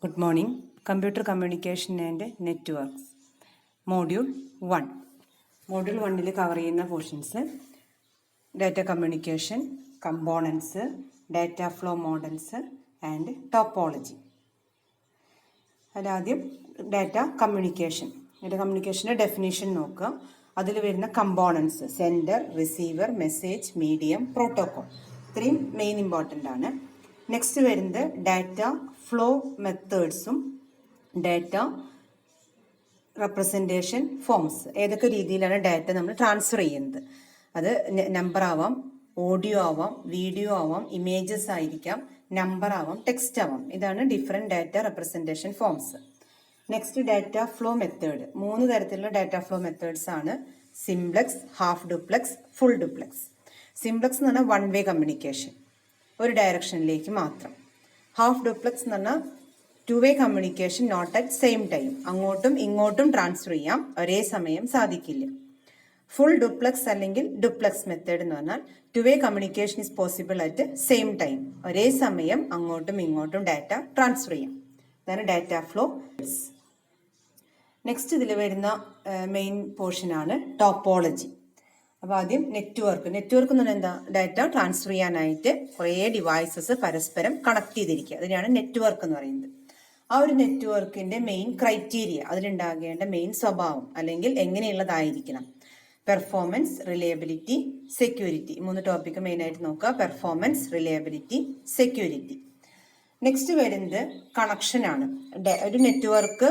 Good morning. Computer Communication and Networks. Module 1. Module 1 cover ചെയ്യുന്ന portions data communication, components, data flow models and topology. അതിലാദ്യം data കമ്മ്യൂണിക്കേഷൻ്റെ definition നോക്കുക. അതിൽ വരുന്ന components sender, receiver, message, medium, protocol, ഇത്രയും main important ആണ്. Next വരുന്നത് data flow മെത്തേഡ്സും ഡാറ്റ റെപ്രസെൻറ്റേഷൻ ഫോംസ്. ഏതൊക്കെ രീതിയിലാണ് ഡാറ്റ നമ്മൾ ട്രാൻസ്ഫർ ചെയ്യുന്നത്? അത് നമ്പർ ആവാം, ഓഡിയോ ആവാം, വീഡിയോ ആവാം, ഇമേജസ് ആയിരിക്കാം, നമ്പർ ആവാം, ടെക്സ്റ്റ് ആവാം. ഇതാണ് different data representation forms. Next data flow method. 3 തരത്തിലുള്ള ഡാറ്റ ഫ്ലോ മെത്തേഡ്സ് ആണ്: simplex, half duplex, full duplex. Simplex എന്ന് പറഞ്ഞാൽ 1 വേ കമ്മ്യൂണിക്കേഷൻ, ഒരു ഡയറക്ഷനിലേക്ക് മാത്രം. ഹാഫ് ഡ്യൂപ്ലക്സ് എന്ന് പറഞ്ഞാൽ 2 way communication, not at same time. അങ്ങോട്ടും ഇങ്ങോട്ടും ട്രാൻസ്ഫർ ചെയ്യാം, ഒരേ സമയം സാധിക്കില്ല. ഫുൾ ഡ്യൂപ്ലക്സ് അല്ലെങ്കിൽ ഡ്യൂപ്ലക്സ് മെത്തേഡ് എന്ന് പറഞ്ഞാൽ 2 way communication is possible at same time. ഒരേ സമയം അങ്ങോട്ടും ഇങ്ങോട്ടും ഡാറ്റ ട്രാൻസ്ഫർ ചെയ്യാം. അതാണ് ഡാറ്റ ഫ്ലോ. നെക്സ്റ്റ് ഇതിൽ വരുന്ന മെയിൻ പോർഷനാണ് ടോപ്പോളജി. അപ്പോൾ ആദ്യം നെറ്റ്വർക്ക് എന്ന് പറഞ്ഞാൽ എന്താ? ഡാറ്റ ട്രാൻസ്ഫർ ചെയ്യാനായിട്ട് കുറേ ഡിവൈസസ് പരസ്പരം കണക്ട് ചെയ്തിരിക്കുക. അതിനാണ് നെറ്റ്വർക്ക് എന്ന് പറയുന്നത്. ആ ഒരു നെറ്റ്വർക്കിന്റെ മെയിൻ ക്രൈറ്റീരിയ, അതിലുണ്ടാകേണ്ട മെയിൻ സ്വഭാവം അല്ലെങ്കിൽ എങ്ങനെയുള്ളതായിരിക്കണം: പെർഫോമൻസ്, റിലയബിലിറ്റി, സെക്യൂരിറ്റി. 3 ടോപ്പിക്ക് മെയിനായിട്ട് നോക്കുക: പെർഫോമൻസ്, റിലയബിലിറ്റി, സെക്യൂരിറ്റി. നെക്സ്റ്റ് വരുന്നത് കണക്ഷനാണ്. ഒരു നെറ്റ്വർക്ക്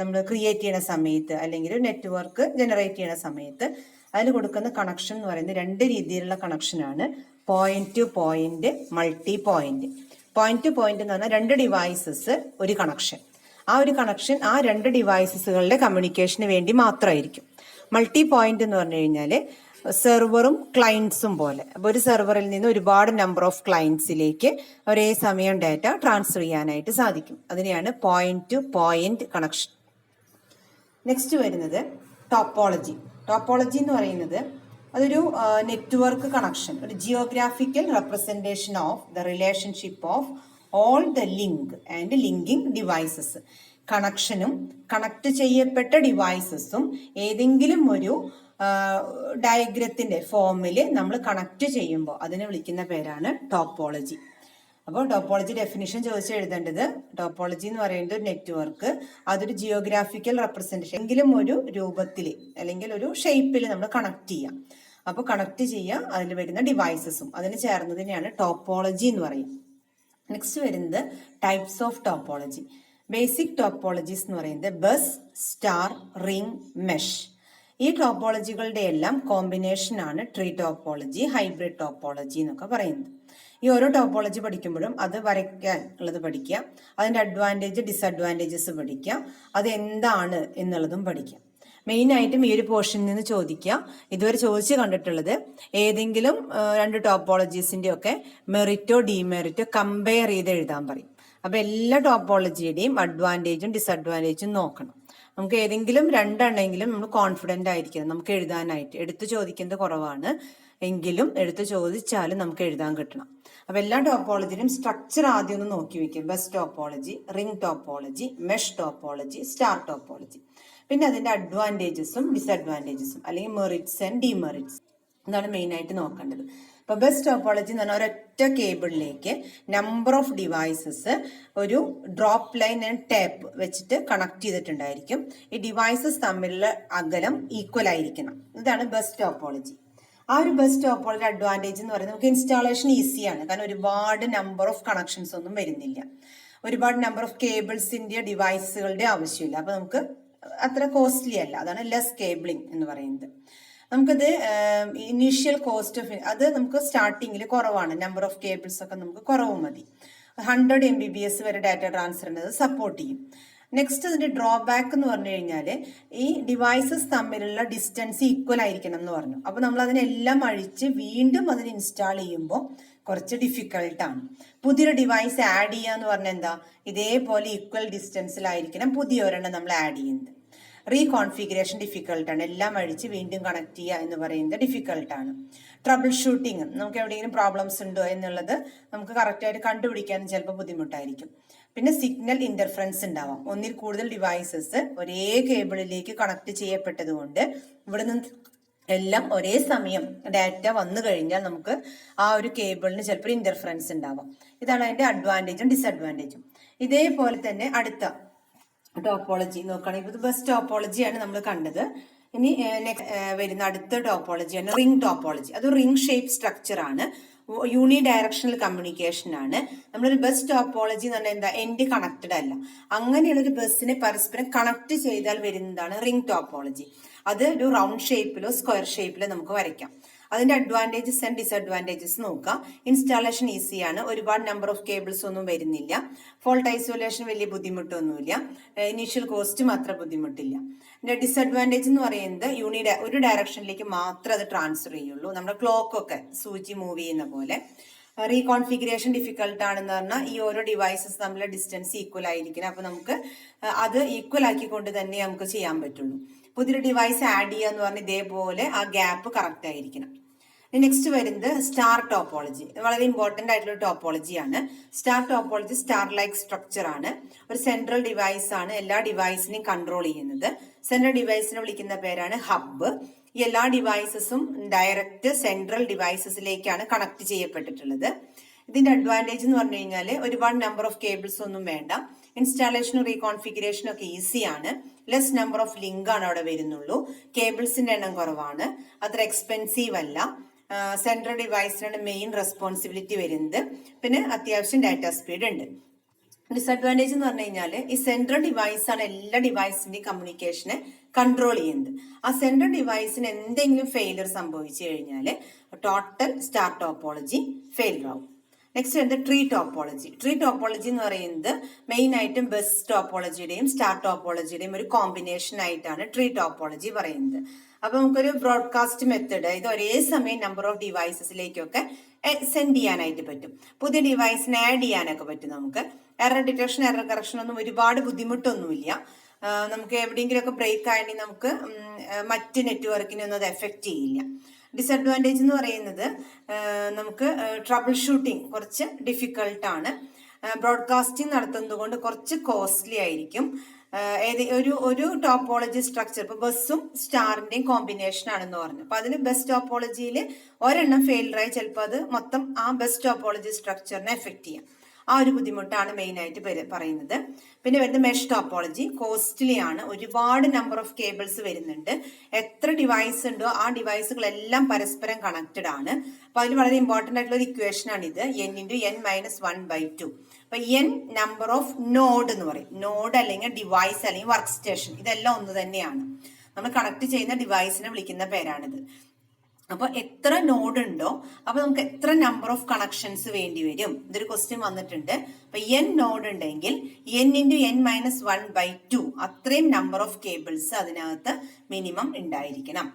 നമ്മൾ ക്രിയേറ്റ് ചെയ്യുന്ന സമയത്ത് അല്ലെങ്കിൽ ഒരു നെറ്റ്വർക്ക് ജനറേറ്റ് ചെയ്യുന്ന സമയത്ത് അതിൽ കൊടുക്കുന്ന കണക്ഷൻ എന്ന് പറയുന്നത് 2 രീതിയിലുള്ള കണക്ഷനാണ്: point two point, multi point. Point two point എന്ന് പറഞ്ഞാൽ 2 ഡിവൈസസ് ഒരു കണക്ഷൻ. ആ ഒരു കണക്ഷൻ ആ 2 ഡിവൈസസുകളുടെ കമ്മ്യൂണിക്കേഷന് വേണ്ടി മാത്രമായിരിക്കും. മൾട്ടി പോയിന്റ് എന്ന് പറഞ്ഞു കഴിഞ്ഞാൽ സെർവറും ക്ലയൻസും പോലെ. അപ്പോൾ ഒരു സെർവറിൽ നിന്ന് ഒരുപാട് നമ്പർ ഓഫ് ക്ലയൻസിലേക്ക് ഒരേ സമയം ഡാറ്റ ട്രാൻസ്ഫർ ചെയ്യാനായിട്ട് സാധിക്കും. അതിനെയാണ് point two point connection. Next വരുന്നത് ടോപ്പോളജി. ടോപ്പോളജി എന്ന് പറയുന്നത് അതൊരു നെറ്റ്വർക്ക് കണക്ഷൻ, ഒരു geographical representation of the relationship of all the link and linking devices. കണക്ഷനും കണക്ട് ചെയ്യപ്പെട്ട ഡിവൈസസും ഏതെങ്കിലും ഒരു ഡയഗ്രത്തിന്റെ ഫോമിൽ നമ്മൾ കണക്ട് ചെയ്യുമ്പോൾ അതിനെ വിളിക്കുന്ന പേരാണ് ടോപ്പോളജി. അപ്പോൾ ടോപ്പോളജി ഡെഫിനിഷൻ ചോദിച്ച് എഴുതേണ്ടത്: ടോപ്പോളജി എന്ന് പറയുന്നത് ഒരു നെറ്റ്വർക്ക്, അതൊരു ജിയോഗ്രാഫിക്കൽ റെപ്രസെൻറ്റേഷൻ എങ്കിലും ഒരു രൂപത്തിൽ അല്ലെങ്കിൽ ഒരു ഷേപ്പിൽ നമ്മൾ കണക്ട് ചെയ്യാം. അപ്പോൾ കണക്ട് ചെയ്യുക, അതിൽ വരുന്ന ഡിവൈസസും അതിന് ചേർന്നതിനെയാണ് ടോപ്പോളജി എന്ന് പറയും. നെക്സ്റ്റ് വരുന്നത് types of topology. Basic topologies എന്ന് പറയുന്നത് ബസ്, സ്റ്റാർ, റിംഗ്, മെഷ്. ഈ ടോപ്പോളജികളുടെ എല്ലാം കോമ്പിനേഷൻ ആണ് ട്രീ ടോപ്പോളജി, ഹൈബ്രിഡ് ടോപ്പോളജി എന്നൊക്കെ പറയുന്നത്. ഈ ഓരോ ടോപ്പോളജി പഠിക്കുമ്പോഴും അത് വരയ്ക്കാൻ ഉള്ളത് പഠിക്കുക, അതിൻ്റെ അഡ്വാൻറ്റേജ് ഡിസഡ്വാൻറ്റേജസ് പഠിക്കുക, അത് എന്താണ് എന്നുള്ളതും പഠിക്കുക. മെയിനായിട്ടും ഈ ഒരു പോർഷനിൽ നിന്ന് ചോദിക്കുക, ഇതുവരെ ചോദിച്ച് കണ്ടിട്ടുള്ളത് ഏതെങ്കിലും 2 ടോപ്പോളജീസിൻ്റെ ഒക്കെ മെറിറ്റോ ഡിമെറിറ്റോ കമ്പയർ ചെയ്ത് എഴുതാൻ പറയും. അപ്പോൾ എല്ലാ ടോപ്പോളജിയുടെയും അഡ്വാൻറ്റേജും ഡിസഡ്വാൻറ്റേജും നോക്കണം. നമുക്ക് ഏതെങ്കിലും 2 എണ്ണമെങ്കിലും നമ്മൾ കോൺഫിഡൻ്റ് ആയിരിക്കണം നമുക്ക് എഴുതാനായിട്ട്. എടുത്ത് ചോദിക്കുന്നത് കുറവാണ് എങ്കിലും എടുത്ത് ചോദിച്ചാലും നമുക്ക് എഴുതാൻ കിട്ടണം. അപ്പോൾ എല്ലാ ടോപ്പോളജിയിലും സ്ട്രക്ചർ ആദ്യം ഒന്ന് നോക്കി വയ്ക്കുക: bus topology, ring topology, mesh topology, star topology. പിന്നെ അതിൻ്റെ അഡ്വാൻറ്റേജസും ഡിസഡ്വാൻറ്റേജസും അല്ലെങ്കിൽ മെറിറ്റ്സ് ആൻഡ് ഡിമെറിറ്റ്സ്, ഇതാണ് മെയിനായിട്ട് നോക്കേണ്ടത്. ഇപ്പോൾ ബസ് ടോപ്പോളജി എന്ന് പറഞ്ഞാൽ ഒരൊറ്റ കേബിളിലേക്ക് നമ്പർ ഓഫ് ഡിവൈസസ് ഒരു ഡ്രോപ്പ് ലൈൻ ആൻഡ് ടാപ്പ് വെച്ചിട്ട് കണക്ട് ചെയ്തിട്ടുണ്ടായിരിക്കും. ഈ ഡിവൈസസ് തമ്മിലുള്ള അകലം ഈക്വൽ ആയിരിക്കണം. ഇതാണ് ബസ് ടോപ്പോളജി. ആ ഒരു ബസ് ടോപ്പോളജി അഡ്വാൻറ്റേജ് എന്ന് പറയുന്നത് നമുക്ക് ഇൻസ്റ്റാളേഷൻ ഈസിയാണ്, കാരണം ഒരുപാട് നമ്പർ ഓഫ് കണക്ഷൻസ് ഒന്നും വരുന്നില്ല, ഒരുപാട് നമ്പർ ഓഫ് കേബിൾസിൻ്റെ ഡിവൈസുകളുടെ ആവശ്യമില്ല. അപ്പോൾ നമുക്ക് അത്ര കോസ്റ്റ്ലി അല്ല. അതാണ് ലെസ് കേബിളിംഗ് എന്ന് പറയുന്നത്. നമുക്കത് ഇനീഷ്യൽ കോസ്റ്റ് ഓഫ് അത് നമുക്ക് സ്റ്റാർട്ടിങ്ങിൽ കുറവാണ്, നമ്പർ ഓഫ് കേബിൾസ് ഒക്കെ നമുക്ക് കുറവ് മതി. 100 Mbps വരെ ഡാറ്റ ട്രാൻസ്ഫറിന് സപ്പോർട്ട് ചെയ്യും. നെക്സ്റ്റ് അതിന്റെ ഡ്രോബാക്ക് എന്ന് പറഞ്ഞു കഴിഞ്ഞാൽ ഈ ഡിവൈസസ് തമ്മിലുള്ള ഡിസ്റ്റൻസ് ഈക്വൽ ആയിരിക്കണം എന്ന് പറഞ്ഞു. അപ്പോൾ നമ്മൾ അതിനെല്ലാം അഴിച്ച് വീണ്ടും അതിന് ഇൻസ്റ്റാൾ ചെയ്യുമ്പോൾ കുറച്ച് ഡിഫിക്കൾട്ടാണ്. പുതിയൊരു ഡിവൈസ് ആഡ് ചെയ്യുക എന്ന് പറഞ്ഞാൽ എന്താ? ഇതേപോലെ ഈക്വൽ ഡിസ്റ്റൻസിലായിരിക്കണം പുതിയ ഒരെണ്ണം നമ്മൾ ആഡ് ചെയ്യുന്നത്. റീകോൺഫിഗറേഷൻ ഡിഫിക്കൽട്ടാണ്. എല്ലാം അഴിച്ച് വീണ്ടും കണക്ട് ചെയ്യുക എന്ന് പറയുന്നത് ഡിഫിക്കൽട്ടാണ്. ട്രബിൾ ഷൂട്ടിങ്, നമുക്ക് എവിടെയെങ്കിലും പ്രോബ്ലംസ് ഉണ്ടോ എന്നുള്ളത് നമുക്ക് കറക്റ്റായിട്ട് കണ്ടുപിടിക്കാനും ചിലപ്പോൾ ബുദ്ധിമുട്ടായിരിക്കും. പിന്നെ സിഗ്നൽ ഇന്റർഫറൻസ് ഉണ്ടാവാം. ഒന്നിൽ കൂടുതൽ ഡിവൈസസ് ഒരേ കേബിളിലേക്ക് കണക്ട് ചെയ്യപ്പെട്ടത് കൊണ്ട് ഇവിടെ നിന്ന് എല്ലാം ഒരേ സമയം ഡാറ്റ വന്നു കഴിഞ്ഞാൽ നമുക്ക് ആ ഒരു കേബിളിന് ചിലപ്പോൾ ഇന്റർഫറൻസ് ഉണ്ടാവാം. ഇതാണ് അതിന്റെ അഡ്വാൻറ്റേജും ഡിസഡ്വാൻറ്റേജും. ഇതേപോലെ തന്നെ അടുത്ത ടോപ്പോളജി നോക്കുകയാണെങ്കിൽ ഇത് ബസ് ടോപ്പോളജിയാണ് നമ്മൾ കണ്ടത്. ഇനി വരുന്ന അടുത്ത ടോപ്പോളജിയാണ് റിംഗ് ടോപ്പോളജി. അത് റിംഗ് ഷേപ്പ് സ്ട്രക്ചർ ആണ്, യൂണി ഡയറക്ഷണൽ കമ്മ്യൂണിക്കേഷൻ ആണ്. നമ്മളൊരു ബസ് ടോപ്പോളജി എന്ന് പറഞ്ഞാൽ എന്താ, എൻഡ് കണക്റ്റഡ് അല്ല. അങ്ങനെയുള്ള ഒരു ബസ്സിനെ പരസ്പരം കണക്ട് ചെയ്താൽ വരുന്നതാണ് റിംഗ് ടോപ്പോളജി. അത് ഒരു റൗണ്ട് ഷേപ്പിലോ സ്ക്വയർ ഷേപ്പിലോ നമുക്ക് വരയ്ക്കാം. അതിന്റെ അഡ്വാൻറ്റേജസ് ആൻഡ് ഡിസഡ്വാൻറ്റേജസ് നോക്കാം. ഇൻസ്റ്റാളേഷൻ ഈസിയാണ്, ഒരുപാട് നമ്പർ ഓഫ് കേബിൾസ് ഒന്നും വരുന്നില്ല. ഫോൾട്ട് ഐസൊലേഷൻ വലിയ ബുദ്ധിമുട്ടൊന്നുമില്ല. ഇനീഷ്യൽ കോസ്റ്റും അത്ര ബുദ്ധിമുട്ടില്ല. പിന്നെ ഡിസഡ്വാൻറ്റേജ് എന്ന് പറയുന്നത് ഒരു ഡയറക്ഷനിലേക്ക് മാത്രമേ അത് ട്രാൻസ്ഫർ ചെയ്യുള്ളൂ. നമ്മുടെ ക്ലോക്കൊക്കെ സൂചി മൂവ് ചെയ്യുന്ന പോലെ. റീകോൺഫിഗറേഷൻ ഡിഫിക്കൽട്ട് ആണെന്ന് പറഞ്ഞാൽ ഈ ഓരോ ഡിവൈസസ് തമ്മിലുള്ള ഡിസ്റ്റൻസ് ഈക്വൽ ആയിരിക്കണം. അപ്പൊ നമുക്ക് അത് ഈക്വൽ ആക്കിക്കൊണ്ട് തന്നെ നമുക്ക് ചെയ്യാൻ പറ്റുള്ളൂ. പുതിയൊരു ഡിവൈസ് ആഡ് ചെയ്യുക എന്ന് പറഞ്ഞാൽ ഇതേപോലെ ആ ഗ്യാപ്പ് കറക്റ്റ് ആയിരിക്കണം. നെക്സ്റ്റ് വരുന്നത് സ്റ്റാർ ടോപ്പോളജി. വളരെ ഇമ്പോർട്ടന്റ് ആയിട്ടുള്ള ടോപ്പോളജിയാണ്. Star topology star like structure ആണ്. ഒരു സെൻട്രൽ ഡിവൈസ് ആണ് എല്ലാ ഡിവൈസിനെയും കൺട്രോൾ ചെയ്യുന്നത്. സെൻട്രൽ ഡിവൈസിനെ വിളിക്കുന്ന പേരാണ് ഹബ്ബ്. ഈ എല്ലാ ഡിവൈസസും ഡയറക്റ്റ് സെൻട്രൽ ഡിവൈസസിലേക്കാണ് കണക്ട് ചെയ്യപ്പെട്ടിട്ടുള്ളത്. ഇതിന്റെ അഡ്വാൻറ്റേജ് എന്ന് പറഞ്ഞു കഴിഞ്ഞാൽ ഒരുപാട് നമ്പർ ഓഫ് കേബിൾസ് ഒന്നും വേണ്ട. ഇൻസ്റ്റാളേഷനും റീകോൺഫിഗറേഷനും ഒക്കെ ഈസിയാണ്. ലെസ് നമ്പർ ഓഫ് ലിങ്ക് ആണ് അവിടെ വരുന്നുള്ളൂ. കേബിൾസിന്റെ എണ്ണം കുറവാണ്. അത്ര എക്സ്പെൻസീവ് അല്ല. സെൻട്രൽ ഡിവൈസിനാണ് മെയിൻ റെസ്പോൺസിബിലിറ്റി വരുന്നത്. പിന്നെ അത്യാവശ്യം ഡാറ്റ സ്പീഡ് ഉണ്ട്. ഡിസഡ്വാൻറ്റേജ് എന്ന് പറഞ്ഞു കഴിഞ്ഞാൽ ഈ സെൻട്രൽ ഡിവൈസ് ആണ് എല്ലാ ഡിവൈസിന്റെയും കമ്മ്യൂണിക്കേഷനെ കൺട്രോൾ ചെയ്യുന്നത്. ആ സെൻട്രൽ ഡിവൈസിന് എന്തെങ്കിലും ഫെയിലിയർ സംഭവിച്ചു കഴിഞ്ഞാൽ ടോട്ടൽ സ്റ്റാർ ടോപ്പോളജി ഫെയിലിയർ ആവും. നെക്സ്റ്റ് വരുന്നത് ട്രീ ടോപ്പോളജി. ട്രീ ടോപ്പോളജി എന്ന് പറയുന്നത് മെയിൻ ആയിട്ടും ബസ് ടോപ്പോളജിയുടെയും സ്റ്റാർ ടോപ്പോളജിയുടെയും ഒരു കോമ്പിനേഷൻ ആയിട്ടാണ് ട്രീ ടോപ്പോളജി പറയുന്നത്. അപ്പൊ നമുക്കൊരു ബ്രോഡ്കാസ്റ്റ് മെത്തേഡ്, ഇത് ഒരേ സമയം നമ്പർ ഓഫ് ഡിവൈസസിലേക്കൊക്കെ സെൻഡ് ചെയ്യാനായിട്ട് പറ്റും. പുതിയ ഡിവൈസിനെ ആഡ് ചെയ്യാനൊക്കെ പറ്റും. നമുക്ക് എറർ ഡിറ്റക്ഷൻ എറർ കറക്ഷൻ ഒന്നും ഒരുപാട് ബുദ്ധിമുട്ടൊന്നുമില്ല. നമുക്ക് എവിടെയെങ്കിലുമൊക്കെ ബ്രേക്ക് ആണെങ്കിൽ നമുക്ക് മറ്റ് നെറ്റ്വർക്കിനൊന്നും അത് എഫക്റ്റ് ചെയ്യില്ല. ഡിസഡ്വാൻറ്റേജ് എന്ന് പറയുന്നത് നമുക്ക് ട്രബിൾ ഷൂട്ടിംഗ് കുറച്ച് ഡിഫിക്കൾട്ടാണ്. ബ്രോഡ്കാസ്റ്റിംഗ് നടത്തുന്നത് കൊണ്ട് കുറച്ച് കോസ്റ്റ്ലി ആയിരിക്കും. ഒരു ടോപ്പോളജി സ്ട്രക്ചർ ഇപ്പൊ ബസ്സും സ്റ്റാറിന്റെയും കോമ്പിനേഷൻ ആണെന്ന് പറഞ്ഞു. അപ്പൊ അതിന് ബസ് ടോപ്പോളജിയിൽ ഒരെണ്ണം ഫെയിലറായി ചിലപ്പോൾ അത് മൊത്തം ആ ബസ് ടോപ്പോളജി സ്ട്രക്ചറിനെ എഫക്ട് ചെയ്യാം. ആ ഒരു ബുദ്ധിമുട്ടാണ് മെയിൻ ആയിട്ട് പറയുന്നത്. പിന്നെ വരുന്നത് മെഷ് ടോപ്പോളജി. കോസ്റ്റ്ലി ആണ്, ഒരുപാട് നമ്പർ ഓഫ് കേബിൾസ് വരുന്നുണ്ട്. എത്ര ഡിവൈസ് ഉണ്ടോ ആ ഡിവൈസുകളെല്ലാം പരസ്പരം കണക്റ്റഡ് ആണ്. അപ്പൊ അതിൽ വളരെ ഇമ്പോർട്ടന്റ് ആയിട്ടുള്ള ഒരു ഇക്വേഷൻ ആണ് ഇത്, n×n-1/2. അപ്പൊ n നമ്പർ ഓഫ് നോഡ് എന്ന് പറയും. നോഡ് അല്ലെങ്കിൽ ഡിവൈസ് അല്ലെങ്കിൽ വർക്ക് സ്റ്റേഷൻ ഇതെല്ലാം ഒന്ന് തന്നെയാണ്. നമ്മൾ കണക്ട് ചെയ്യുന്ന ഡിവൈസിനെ വിളിക്കുന്ന പേരാണിത്. അപ്പൊ എത്ര നോഡ് ഉണ്ടോ അപ്പൊ നമുക്ക് എത്ര നമ്പർ ഓഫ് കണക്ഷൻസ് വേണ്ടി വരും, ഇതൊരു ക്വസ്റ്റ്യൻ വന്നിട്ടുണ്ട്. അപ്പൊ n നോഡ് ഉണ്ടെങ്കിൽ n×n-1/2 അത്രയും നമ്പർ ഓഫ് കേബിൾസ് അതിനകത്ത് മിനിമം ഉണ്ടായിരിക്കണം.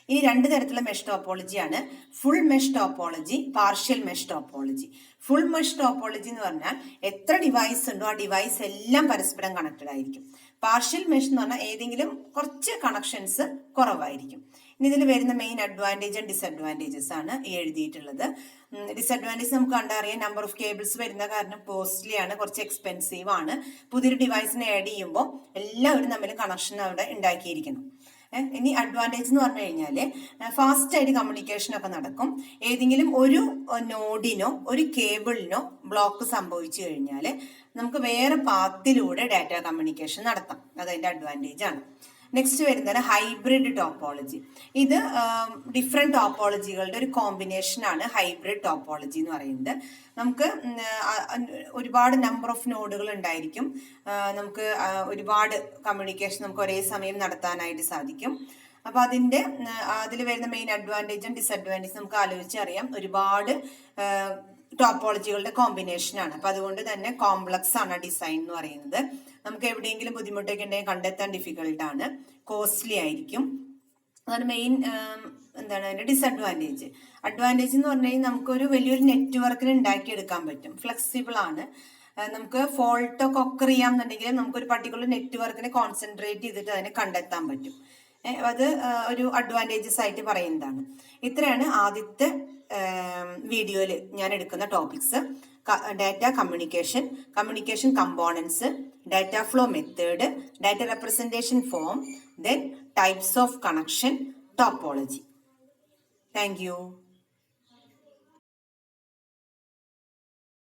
ഇനി രണ്ട് തരത്തിലുള്ള മെഷ് ടോപ്പോളജിയാണ്, full mesh topology, partial mesh topology. Full mesh topology എന്ന് പറഞ്ഞാൽ എത്ര ഡിവൈസ് ഉണ്ടോ ആ ഡിവൈസ് എല്ലാം പരസ്പരം കണക്റ്റഡ് ആയിരിക്കും. പാർഷ്യൽ മെഷ് എന്ന് പറഞ്ഞാൽ ഏതെങ്കിലും കുറച്ച് കണക്ഷൻസ് കുറവായിരിക്കും. ഇനി ഇതിൽ വരുന്ന മെയിൻ അഡ്വാൻറ്റേജ് ആൻഡ് ഡിസഡ്വാൻറ്റേജസ് ആണ് എഴുതിയിട്ടുള്ളത്. ഡിസഡ്വാൻറ്റേജ് നമുക്ക് കണ്ടറിയാം, നമ്പർ ഓഫ് കേബിൾസ് വരുന്ന കാരണം കോസ്റ്റ്ലി ആണ്, കുറച്ച് എക്സ്പെൻസീവ് ആണ്. പുതിയൊരു ഡിവൈസിനെ ആഡ് ചെയ്യുമ്പോൾ എല്ലാവരും തമ്മിൽ കണക്ഷൻ അവിടെ ഉണ്ടാക്കിയിരിക്കണം. ഇനി അഡ്വാൻറ്റേജ് എന്ന് പറഞ്ഞു കഴിഞ്ഞാൽ ഫാസ്റ്റ് ആയിട്ട് കമ്മ്യൂണിക്കേഷൻ ഒക്കെ നടക്കും. ഏതെങ്കിലും ഒരു നോഡിനോ ഒരു കേബിളിനോ ബ്ലോക്ക് സംഭവിച്ചു കഴിഞ്ഞാൽ നമുക്ക് വേറെ പാത്തിലൂടെ ഡാറ്റ കമ്മ്യൂണിക്കേഷൻ നടത്താം. അതതിന്റെ അഡ്വാൻറ്റേജ് ആണ്. നെക്സ്റ്റ് വരുന്നത് ഹൈബ്രിഡ് ടോപ്പോളജി. ഇത് ഡിഫറെന്റ് ടോപ്പോളജികളുടെ ഒരു കോമ്പിനേഷൻ ആണ് ഹൈബ്രിഡ് ടോപ്പോളജി എന്ന് പറയുന്നത്. നമുക്ക് ഒരുപാട് നമ്പർ ഓഫ് നോഡുകൾ ഉണ്ടായിരിക്കും. നമുക്ക് ഒരുപാട് കമ്മ്യൂണിക്കേഷൻ നമുക്ക് ഒരേ സമയം നടത്താനായിട്ട് സാധിക്കും. അപ്പൊ അതിൽ വരുന്ന മെയിൻ അഡ്വാൻറ്റേജും ഡിസഡ്വാൻറ്റേജും നമുക്ക് ആലോചിച്ചറിയാം. ഒരുപാട് ടോപ്പോളജികളുടെ കോമ്പിനേഷൻ ആണ്. അപ്പൊ അതുകൊണ്ട് തന്നെ കോംപ്ലക്സ് ആണ് ഡിസൈൻ എന്ന് പറയുന്നത്. നമുക്ക് എവിടെയെങ്കിലും ബുദ്ധിമുട്ടൊക്കെ ഉണ്ടെങ്കിൽ കണ്ടെത്താൻ ഡിഫിക്കൽട്ട് ആണ്, കോസ്റ്റ്ലി ആയിരിക്കും. അതാണ് മെയിൻ അതിന്റെ ഡിസഡ്വാൻറ്റേജ്. അഡ്വാൻറ്റേജ് എന്ന് പറഞ്ഞു കഴിഞ്ഞാൽ നമുക്കൊരു വലിയൊരു നെറ്റ്വർക്കിന് ഉണ്ടാക്കിയെടുക്കാൻ പറ്റും, ഫ്ലെക്സിബിൾ ആണ്. നമുക്ക് ഫോൾട്ട് ഒക്കെ ഒക്കർ ചെയ്യാന്നുണ്ടെങ്കിൽ നമുക്കൊരു പർട്ടിക്കുലർ നെറ്റ്വർക്കിനെ കോൺസെൻട്രേറ്റ് ചെയ്തിട്ട് അതിനെ കണ്ടെത്താൻ പറ്റും. അത് ഒരു അഡ്വാൻറ്റേജസ് ആയിട്ട് പറയുന്നതാണ്. ഇത്രയാണ് ആദ്യത്തെ വീഡിയോയിൽ ഞാൻ എടുക്കുന്ന topics. data communication components, data flow method, data representation form, then types of connection, topology. Thank you.